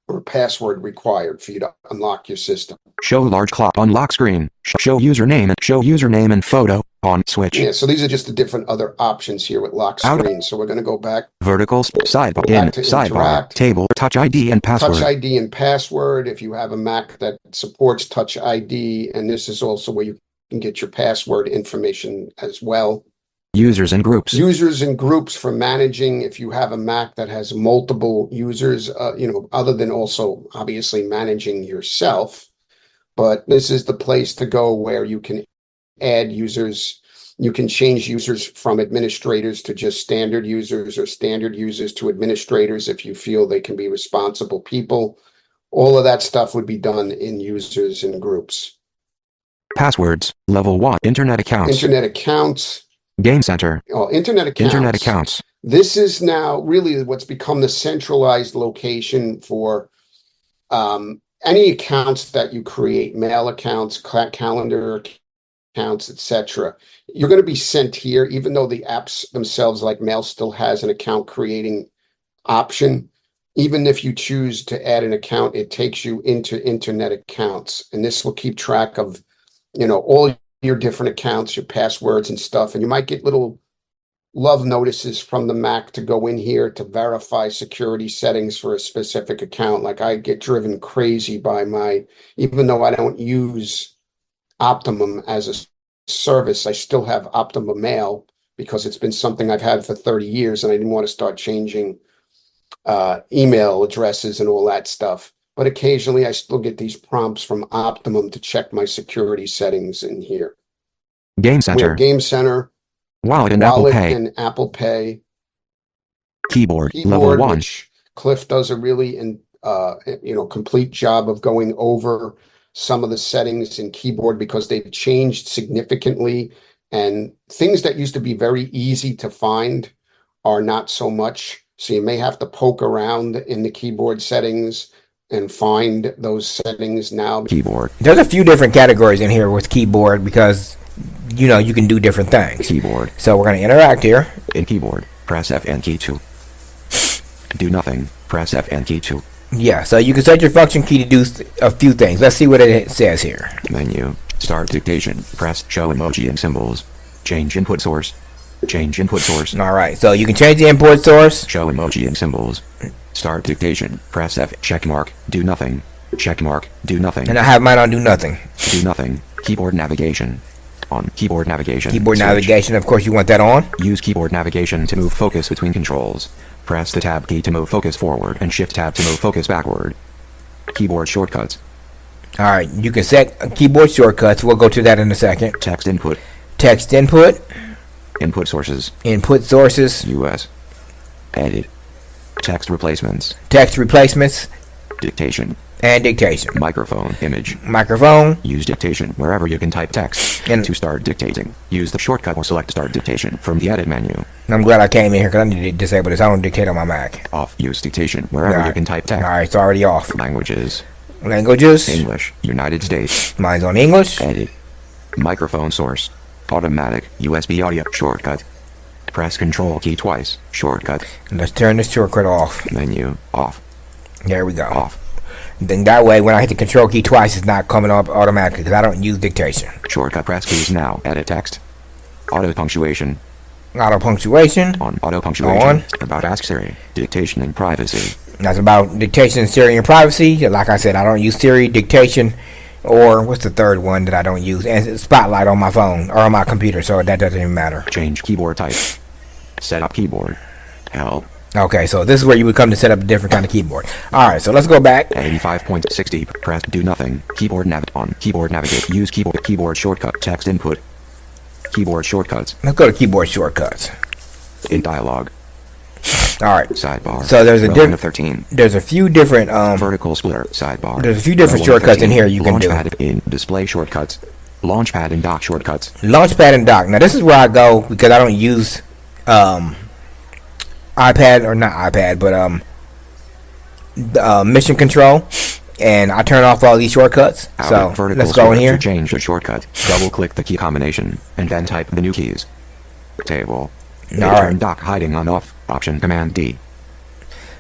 a password required for you to unlock your system. Show large clock on lock screen. Show username and photo on switch. Yeah, so these are just the different other options here with lock screen. So we're going to go back. Vertical sidebar Back to sidebar interact. table touch ID and password. Touch ID and password. If you have a Mac that supports Touch ID, and this is also where you can get your password information as well. Users and groups. Users and groups for managing. If you have a Mac that has multiple users, other than also obviously managing yourself. But this is the place to go where you can add users. You can change users from administrators to just standard users, or standard users to administrators if you feel they can be responsible people. All of that stuff would be done in users and groups. Passwords, level 1, internet accounts. Internet accounts. Game center. Oh, internet accounts. Internet accounts. This is now really what's become the centralized location for any accounts that you create, mail accounts, calendar accounts, etc. You're going to be sent here, even though the apps themselves, like Mail, still has an account creating option. Even if you choose to add an account, it takes you into internet accounts, and this will keep track of, all your different accounts, your passwords and stuff. And you might get little love notices from the Mac to go in here to verify security settings for a specific account. Like, I get driven crazy by even though I don't use Optimum as a service, I still have Optimum Mail because it's been something I've had for 30 years and I didn't want to start changing email addresses and all that stuff. But occasionally I still get these prompts from Optimum to check my security settings in here. Game center. Game center. Wallet and Apple Pay. Keyboard level 1. Which Cliff does a really complete job of going over some of the settings in keyboard, because they've changed significantly, and things that used to be very easy to find are not so much. So you may have to poke around in the keyboard settings and find those settings now. Keyboard. There's a few different categories in here with keyboard, because you can do different things. Keyboard. So we're going to interact here. In keyboard, press FN key 2. Do nothing. Press FN key 2. Yeah, so you can set your function key to do a few things. Let's see what it says here. Menu. Start dictation. Press show emoji and symbols. Change input source. Change input source. All right, so you can change the input source. Show emoji and symbols. Start dictation. Press F. Check mark. Do nothing. Check mark. Do nothing. And I have mine on do nothing. Do nothing. Keyboard navigation. On keyboard navigation. Keyboard navigation, of course you want that on. Use keyboard navigation to move focus between controls. Press the tab key to move focus forward and shift tab to move focus backward. Keyboard shortcuts. All right, you can set keyboard shortcuts. We'll go to that in a second. Text input. Text input. Input sources. Input sources. US. Edit. Text replacements. Text replacements. Dictation. And dictation. Microphone. Image. Microphone. Use dictation wherever you can type text. And to start dictating, use the shortcut or select Start Dictation from the Edit menu. I'm glad I came in here because I need to disable this. I don't dictate on my Mac. Off. Use dictation wherever you can type text. Alright, it's already off. Languages. English. United States. Mine's on English. Edit. Microphone source. Automatic. USB audio. Shortcut. Press Control key twice. Shortcut. Let's turn this shortcut off. Menu. Off. There we go. Off. Then that way, when I hit the Control key twice, it's not coming up automatically because I don't use dictation. Shortcut press keys now. Edit text. Auto punctuation. Auto punctuation. On auto punctuation. On. About Ask Siri. Dictation and privacy. That's about dictation, Siri, and privacy. Like I said, I don't use Siri, dictation, or what's the third one that I don't use? And Spotlight on my phone or on my computer, so that doesn't even matter. Change keyboard type. Set up keyboard. Help. Okay, so this is where you would come to set up a different kind of keyboard. Alright, so let's go back. 85.60. Press do nothing. Keyboard on. Keyboard navigate. Use keyboard shortcut. Text input. Keyboard shortcuts. Let's go to keyboard shortcuts. In dialog. Alright. Sidebar. So there's a different 13. There's a few different vertical splitter. Sidebar. There's a few different shortcuts in here you can do. Launchpad in display shortcuts. Launchpad and dock shortcuts. Launchpad and dock. Now this is where I go because I don't use iPad, or not iPad, but mission control, and I turn off all these shortcuts. So let's go in here. To change the shortcut, double click the key combination and then type the new keys. Table. Turn dock hiding on off. Option Command D.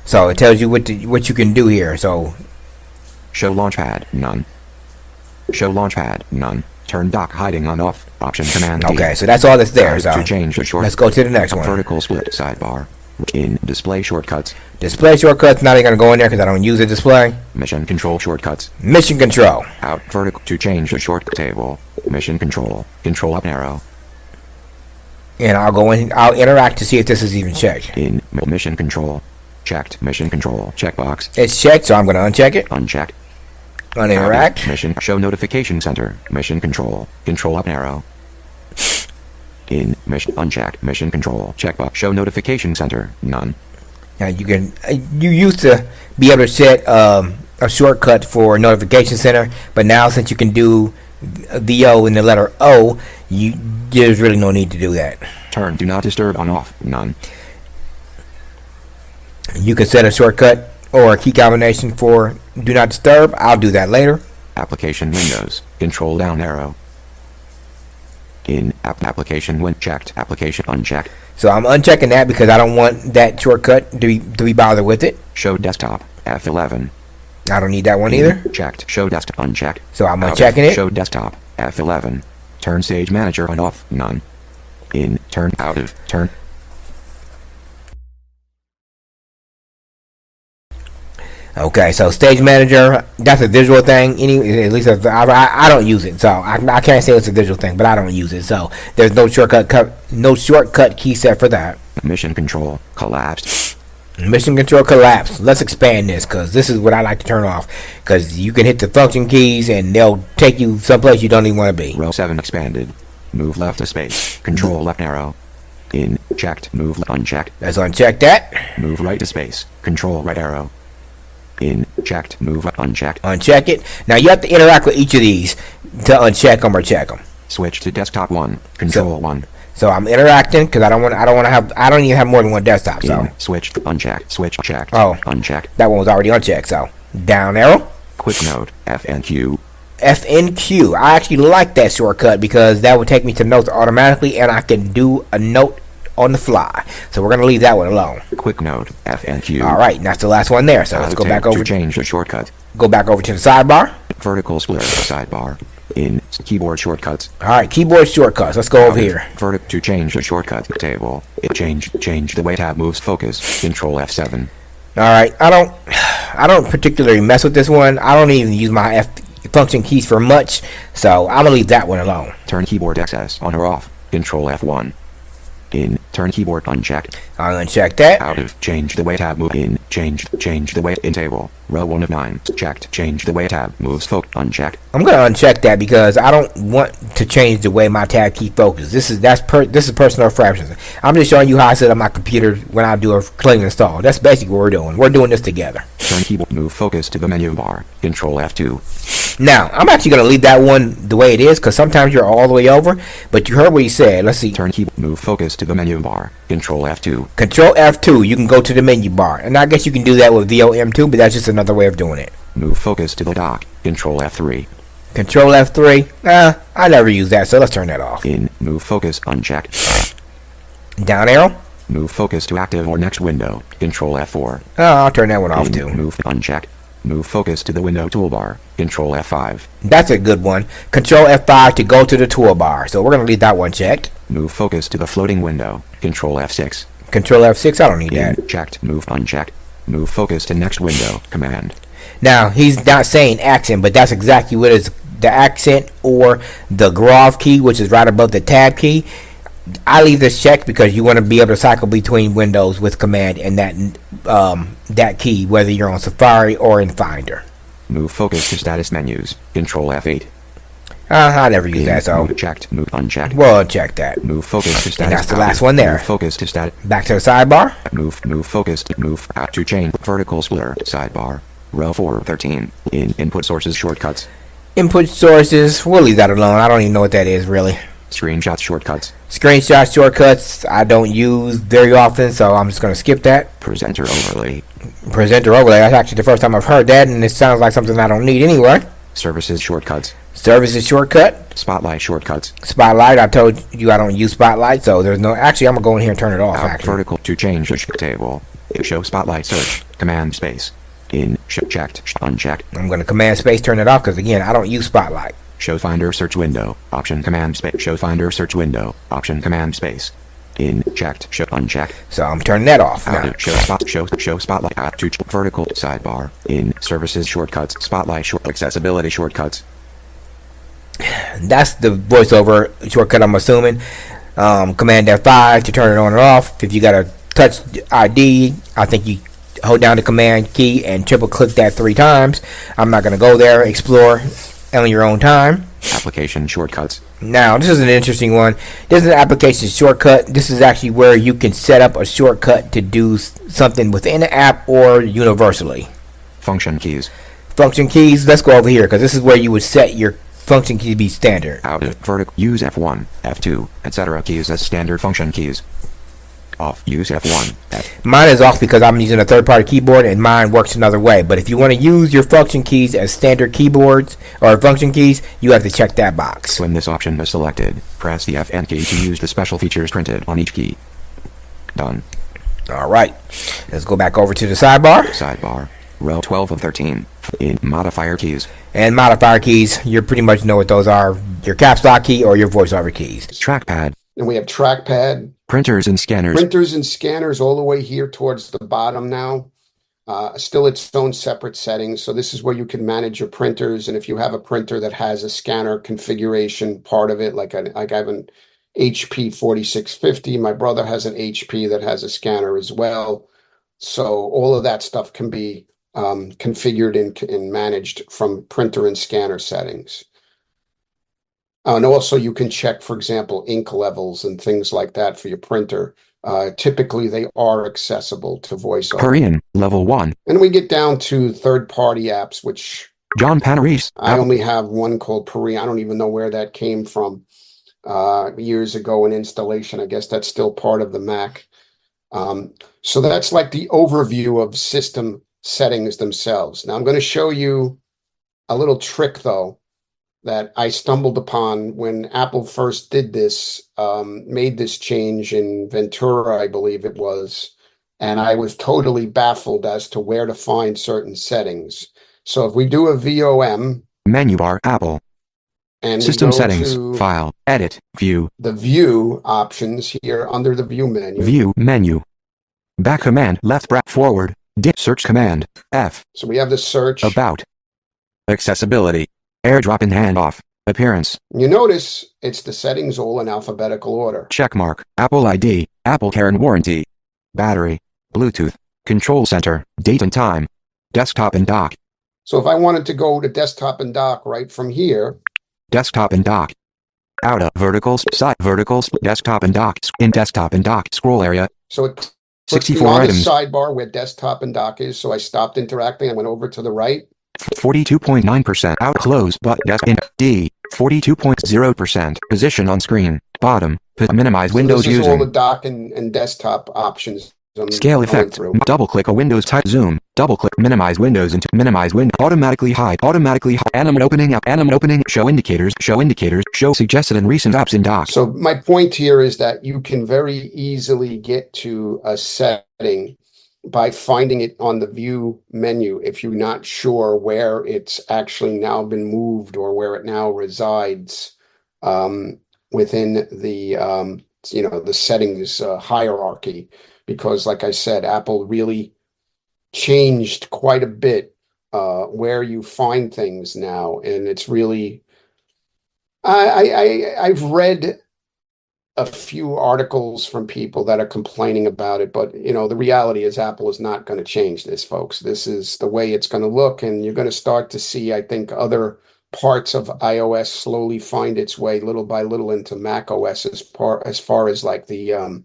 So it tells you what you can do here. So show launchpad none. Show launchpad none. Turn dock hiding on off. Option Command D. Okay, so that's all that's there. So to change the shortcut, let's go to the next one. Vertical split sidebar. In display shortcuts. Display shortcuts. Not even gonna go in there because I don't use a display. Mission control shortcuts. Mission control. Out vertical to change the shortcut table. Mission control. Control up arrow. And I'll go in. I'll interact to see if this is even checked. In mission control. Checked. Mission control. Checkbox. It's checked, so I'm gonna uncheck it. Unchecked. Uninteract. Mission show notification center. Mission control. Control up arrow. In mission unchecked. Mission control. Checkbox. Show notification center. None. Now you used to be able to set a shortcut for notification center, but now since you can do VO in the letter O, there's really no need to do that. Turn do not disturb on off. None. You can set a shortcut or a key combination for do not disturb. I'll do that later. Application windows. Control down arrow. In application when checked. Application unchecked. So I'm unchecking that because I don't want that shortcut to be bothered with it. Show desktop F11. I don't need that one either. Checked. Show desktop unchecked. So I'm unchecking it. Show desktop F11. Turn stage manager on off. None. In turn out of turn. Okay, so stage manager, that's a visual thing. At least I don't use it, so I can't say it's a visual thing, but I don't use it. So there's no shortcut key set for that. Mission control collapsed. Mission control collapsed. Let's expand this because this is what I like to turn off because you can hit the function keys and they'll take you someplace you don't even want to be. Row 7 expanded. Move left to space. Control left arrow. In checked. Move unchecked. Let's uncheck that. Move right to space. Control right arrow. In checked. Move unchecked. Uncheck it. Now you have to interact with each of these to uncheck them or check them. Switch to desktop 1. Control 1. So I'm interacting because I don't even have more than one desktop. So switch unchecked. Switch checked. Oh, unchecked. That one was already unchecked. So down arrow. Quick note FNQ. FNQ. I actually like that shortcut because that would take me to notes automatically, and I can do a note on the fly. So we're gonna leave that one alone. Quick note FNQ. All right, and that's the last one there. So let's go back over. To change the shortcut. Go back over to the sidebar. Vertical split sidebar. In keyboard shortcuts. All right, keyboard shortcuts. Let's go over here. To change the shortcut table. It change the way tab moves focus. Control F7. All right, I don't particularly mess with this one. I don't even use my function keys for much, so I'm gonna leave that one alone. Turn keyboard access on or off. Control F1. In turn keyboard unchecked. I'll uncheck that. Out of change the way tab move in. Change the way in table. Row 1 of 9. Checked. Change the way tab moves focus. Unchecked. I'm gonna uncheck that because I don't want to change the way my tab key focuses. This is personal fractions. I'm just showing you how I set up my computer when I do a clean install. That's basically what we're doing. We're doing this together. Turn keyboard move focus to the menu bar. Control F2. Now, I'm actually going to leave that one the way it is because sometimes you're all the way over, but you heard what he said. Let's see. Turn keyboard move focus to the menu bar. Control F2. Control F2, you can go to the menu bar. And I guess you can do that with VOM2, but that's just another way of doing it. Move focus to the dock. Control F3. Control F3. I never use that, so let's turn that off. In move focus unchecked. Down arrow. Move focus to active or next window. Control F4. I'll turn that one off too. Move unchecked. Move focus to the window toolbar. Control F5. That's a good one. Control F5 to go to the toolbar. So we're going to leave that one checked. Move focus to the floating window. Control F6. Control F6. I don't need that. Checked. Move unchecked. Move focus to next window. Command. Now, he's not saying accent, but that's exactly what is the accent or the graph key, which is right above the tab key. I leave this checked because you want to be able to cycle between windows with command and that key, whether you're on Safari or in Finder. Move focus to status menus. Control F8. I never use that, so move checked. Move unchecked. Well, check that. Move focus to status. And that's the last one there. Move focus to status. Back to the sidebar. Move focus to move out to change vertical splitter sidebar. Row 4 13. In input sources shortcuts. Input sources. We'll leave that alone. I don't even know what that is really. Screenshot shortcuts. Screenshot shortcuts I don't use very often, so I'm just going to skip that. Presenter overlay. Presenter overlay. That's actually the first time I've heard that, and it sounds like something I don't need anyway. Services shortcuts. Services shortcut. Spotlight shortcuts. Spotlight. I told you I don't use Spotlight, so there's no. Actually, I'm gonna go in here and turn it off. Out vertical to change the table. Show Spotlight search. Command space. In checked unchecked. I'm gonna command space turn it off because again I don't use Spotlight. Show Finder search window. Option command space. Show Finder search window. Option command space. In checked. Show unchecked. So I'm turning that off now. Show Spotlight at to vertical sidebar. In services shortcuts. Spotlight accessibility shortcuts. That's the voiceover shortcut, I'm assuming. Command F5 to turn it on or off. If you got a touch ID, I think you hold down the command key and triple click that 3 times. I'm not going to go there. Explore on your own time. Application shortcuts. Now, this is an interesting one. This is an application shortcut. This is actually where you can set up a shortcut to do something within the app or universally. Function keys. Function keys. Let's go over here because this is where you would set your function key to be standard. Out of vertical. Use F1, F2, etc. keys as standard function keys. Off. Use F1. Mine is off because I'm using a third-party keyboard and mine works another way. But if you want to use your function keys as standard keyboards or function keys, you have to check that box. When this option is selected, press the Fn key to use the special features printed on each key. Done. All right. Let's go back over to the sidebar. Sidebar. Row 12 of 13. In modifier keys. And modifier keys, you pretty much know what those are. Your caps lock key or your voiceover keys. Trackpad. And we have trackpad. Printers and scanners. Printers and scanners all the way here towards the bottom now. Still its own separate settings. So this is where you can manage your printers. And if you have a printer that has a scanner configuration part of it, like I have an HP 4650. My brother has an HP that has a scanner as well. So all of that stuff can be configured and managed from printer and scanner settings. And also you can check, for example, ink levels and things like that for your printer. Typically, they are accessible to VoiceOver. Korean, level 1. And we get down to third-party apps, which John Panarese. I only have one called Panarese. I don't even know where that came from years ago in installation. I guess that's still part of the Mac. So that's like the overview of system settings themselves. Now I'm going to show you a little trick, though, that I stumbled upon when Apple first did this, made this change in Ventura, I believe it was, and I was totally baffled as to where to find certain settings. So if we do a VOM, menu bar, Apple, and system settings, file, edit, view, the view options here under the view menu. View menu, back command, left bracket forward, search command, F. So we have the search. About, accessibility, airdrop and handoff, appearance. You notice it's the settings all in alphabetical order. Checkmark, Apple ID, Apple Care and Warranty, battery, Bluetooth, control center, date and time, desktop and dock. So if I wanted to go to desktop and dock right from here. Desktop and dock. Out of vertical, side vertical, desktop and dock, in desktop and dock, scroll area. So it puts 64 me on items. the sidebar where desktop and dock is. So I stopped interacting. I went over to the right. 42.9% out close but desk in D 42.0% position on screen bottom minimize So windows this is all the using dock and desktop options. scale effect double click a windows type zoom double click minimize windows into minimize window automatically hide animate opening show indicators show suggested and recent apps in dock. So my point here is that you can very easily get to a setting by finding it on the view menu if you're not sure where it's actually now been moved or where it now resides within the the settings hierarchy, because like I said, Apple really changed quite a bit where you find things now, and it's really I've read a few articles from people that are complaining about it, but the reality is Apple is not going to change this, folks. This is the way it's going to look, and you're going to start to see, I think, other parts of iOS slowly find its way little by little into Mac OS as far as like the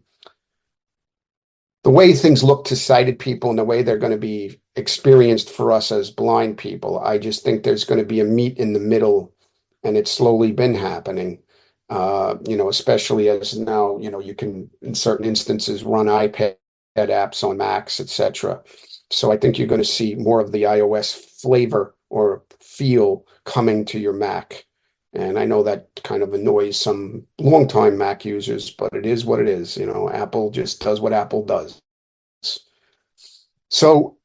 way things look to sighted people and the way they're going to be experienced for us as blind people. I just think there's going to be a meet in the middle, and it's slowly been happening. Especially as now, you can, in certain instances, run iPad apps on Macs, etc. So I think you're going to see more of the iOS flavor or feel coming to your Mac. And I know that kind of annoys some longtime Mac users, but it is what it is. Apple just does what Apple does. So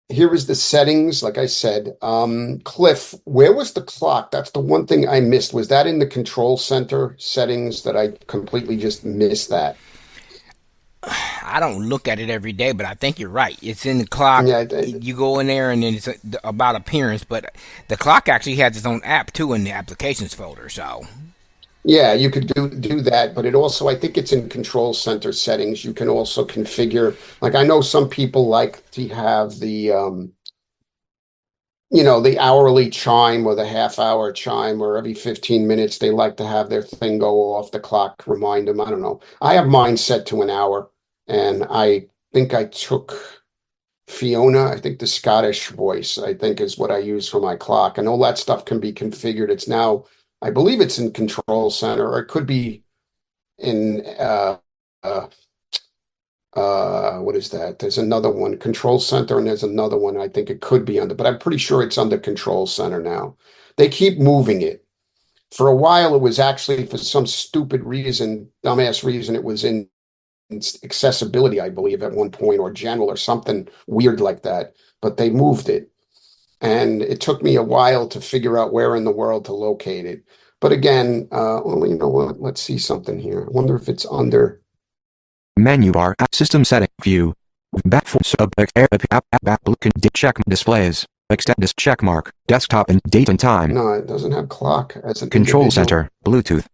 here is the settings. Like I said, Cliff, where was the clock? That's the one thing I missed. Was that in the control center settings that I completely just missed that? I don't look at it every day, but I think you're right. It's in the clock. Yeah, You go in there, and then it's about appearance. But the clock actually has its own app too in the applications folder. So yeah, you could do that, but it also, I think it's in control center settings. You can also configure, like I know some people like to have the hourly chime or the half-hour chime, or every 15 minutes they like to have their thing go off, the clock remind them. I don't know. I have mine set to an hour, and I think I took Fiona, I think the Scottish voice, I think is what I use for my clock. And all that stuff can be configured. It's now, I believe it's in Control Center, or it could be in uh, what is that? There's another one, Control Center, and there's another one I think it could be under, but I'm pretty sure it's under Control Center now. They keep moving it. For a while, it was actually, for some stupid reason, dumbass reason, it was in accessibility, I believe, at one point, or general, or something weird like that. But they moved it. And it took me a while to figure out where in the world to locate it. But again, well, you know what? Let's see something here. I wonder if it's under Menu bar, system setting, view, back sub back check displays, extend this check mark, desktop and date and time. No, it doesn't have clock as an Control individual. center, Bluetooth,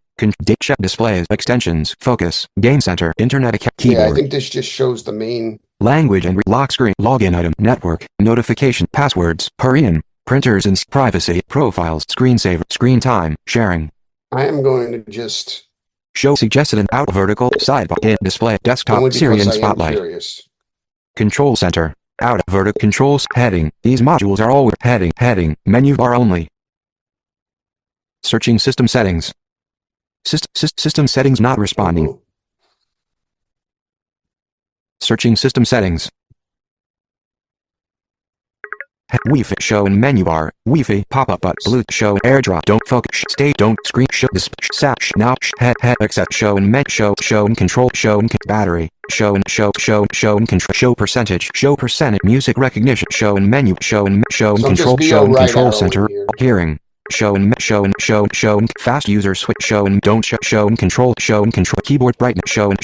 date check displays, extensions, focus, game center, internet keyboard. Yeah, I think this just shows the main language and lock screen, login item, network, notification, passwords, Korean, printers and privacy, profiles, screensaver, screen time, sharing. I am going to just show suggested and out vertical sidebar in display desktop Siri and Spotlight. Control center out vertical controls heading. These modules are always heading menu bar only. Searching system settings. System settings not responding. Searching system settings. Wi-Fi show in menu bar. Wi-Fi pop-up but Bluetooth show AirDrop don't focus stay don't screen show this sash now head except show and show and control show and battery show and control show percentage music recognition show and menu show and control show and control center hearing show and fast user switch show and don't show and control keyboard brightness show and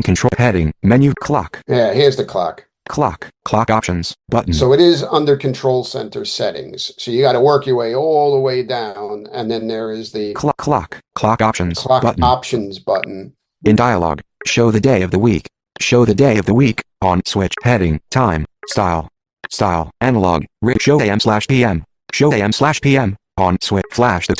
control heading menu clock. Yeah, here's the clock. Clock options button. So it is under control center settings. So you got to work your way all the way down, and then there is the clock options button. Options button. In dialog, show the day of the week. Show the day of the week on switch heading time style analog show AM/PM. Show AM/PM on switch flash the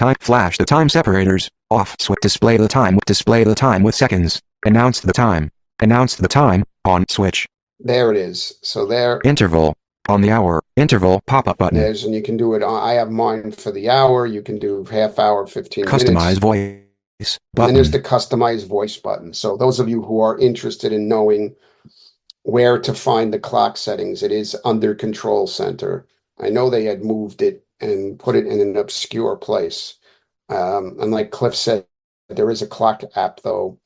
time separators off switch display the time with seconds. Announce the time on switch. There it is. So there. Interval on the hour. Interval pop-up button. There's, and you can do it. I have mine for the hour. You can do half hour, 15 minutes. Customize voice button. And then there's the customize voice button. So those of you who are interested in knowing where to find the clock settings, it is under Control Center. I know they had moved it and put it in an obscure place. And like Cliff said, there is a clock app though.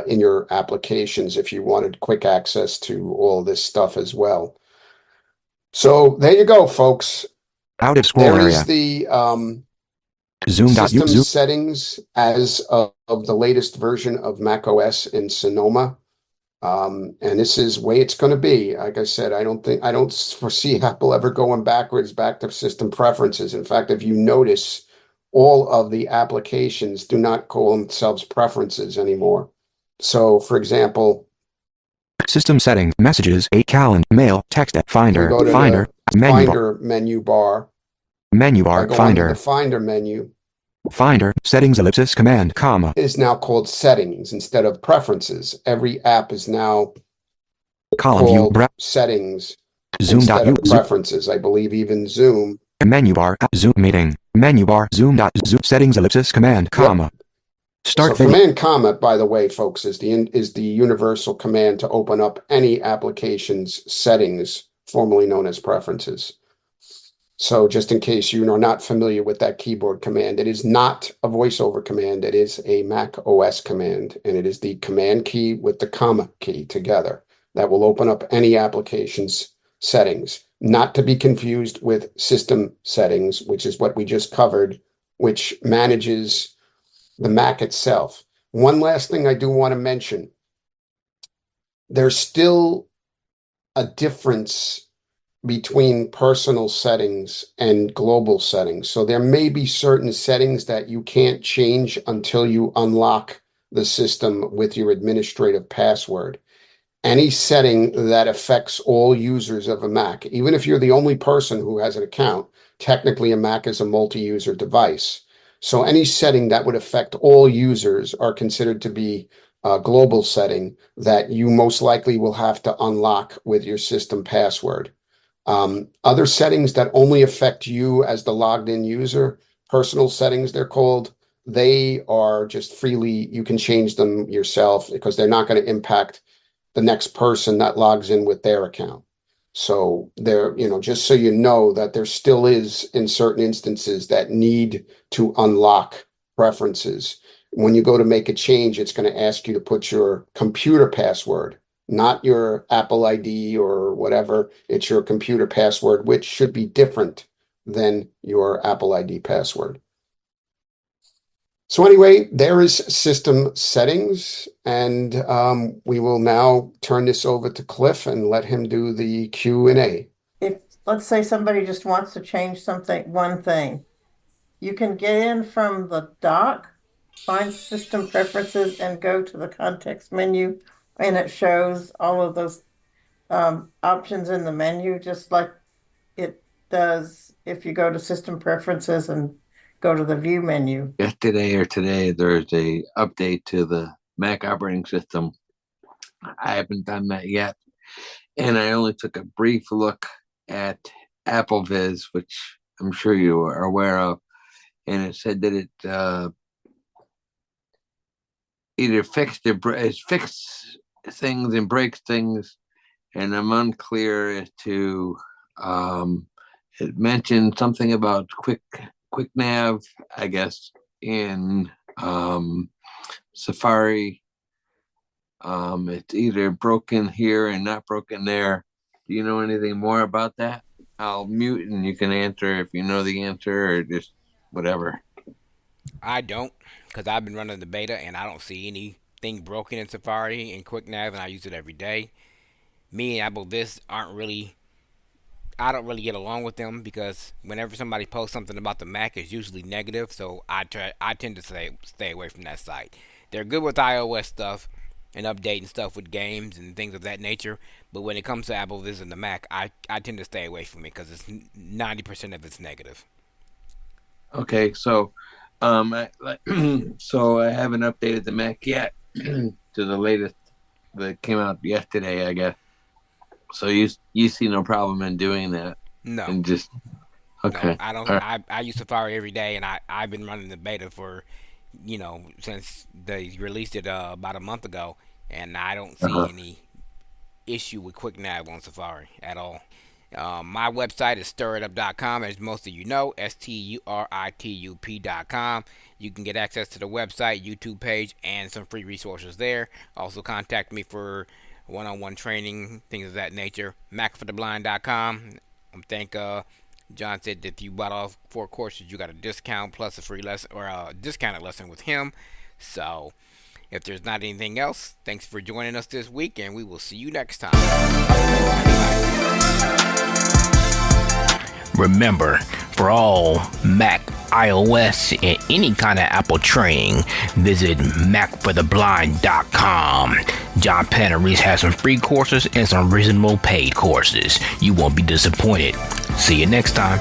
In your applications if you wanted quick access to all this stuff as well. So there you go, folks. Out of scroll there area. Is the Zoom system settings as of the latest version of macOS in Sonoma. And this is the way it's going to be. Like I said, I don't foresee Apple ever going backwards back to system preferences. In fact, if you notice, all of the applications do not call themselves preferences anymore. So, for example, system settings, messages, calendar, mail, text, finder, menu bar, finder, the finder menu, finder, settings, ellipsis, command, comma, is now called settings instead of preferences. Every app is now column view, settings Zoom instead of preferences. I believe even Zoom. Menu bar. Zoom meeting. Menu bar. Zoom. Zoom settings. Ellipsis. Command. Comma. Start So video. command comma, by the way, folks, is the universal command to open up any application's settings, formerly known as preferences. So just in case you are not familiar with that keyboard command, it is not a voiceover command. It is a Mac OS command, and it is the command key with the comma key together that will open up any application's settings, not to be confused with system settings, which is what we just covered, which manages the Mac itself. One last thing I do want to mention. There's still a difference between personal settings and global settings. So there may be certain settings that you can't change until you unlock the system with your administrative password. Any setting that affects all users of a Mac, even if you're the only person who has an account, technically a Mac is a multi-user device. So any setting that would affect all users are considered to be a global setting that you most likely will have to unlock with your system password. Other settings that only affect you as the logged in user, personal settings they're called, they are just freely, you can change them yourself because they're not going to impact the next person that logs in with their account. So there, just so you know that there still is in certain instances that need to unlock preferences. When you go to make a change, it's going to ask you to put your computer password, not your Apple ID or whatever. It's your computer password, which should be different than your Apple ID password. So anyway, there is system settings, and we will now turn this over to Cliff and let him do the Q&A. If, let's say somebody just wants to change one thing, you can get in from the dock, find system preferences, and go to the context menu, and it shows all of those options in the menu, just like it does if you go to system preferences and go to the view menu. Yesterday or today, there's a update to the Mac operating system. I haven't done that yet, and I only took a brief look at AppleVis, which I'm sure you are aware of, and it said that it either fixed things and breaks things, and I'm unclear as to. It mentioned something about quick nav, I guess, in Safari. It's either broken here and not broken there. Do you know anything more about that? I'll mute and you can answer if you know the answer or just whatever. I don't, because I've been running the beta and I don't see anything broken in Safari and QuickNav, and I use it every day. Me and AppleVis I don't really get along with them because whenever somebody posts something about the Mac, it's usually negative, so I tend to stay away from that site. They're good with iOS stuff and updating stuff with games and things of that nature, but when it comes to AppleVis and the Mac, I tend to stay away from it because it's 90% of it's negative. Okay, so so I haven't updated the Mac yet to the latest that came out yesterday, I guess. So you see no problem in doing that? No. And just okay. No, I don't. Right. I use Safari every day, and I've been running the beta for, since they released it about a month ago, and I don't see any issue with QuickNav on Safari at all. My website is stiritup.com, as most of you know, STURITUP.com. You can get access to the website, YouTube page, and some free resources there. Also contact me for one-on-one training, things of that nature. MacForTheBlind.com. I think John said that if you bought all 4 courses, you got a discount plus a free lesson or a discounted lesson with him. So if there's not anything else, thanks for joining us this week, and we will see you next time. Remember, for all Mac, iOS, and any kind of Apple training, visit MacForTheBlind.com. John Panarese has some free courses and some reasonable paid courses. You won't be disappointed. See you next time.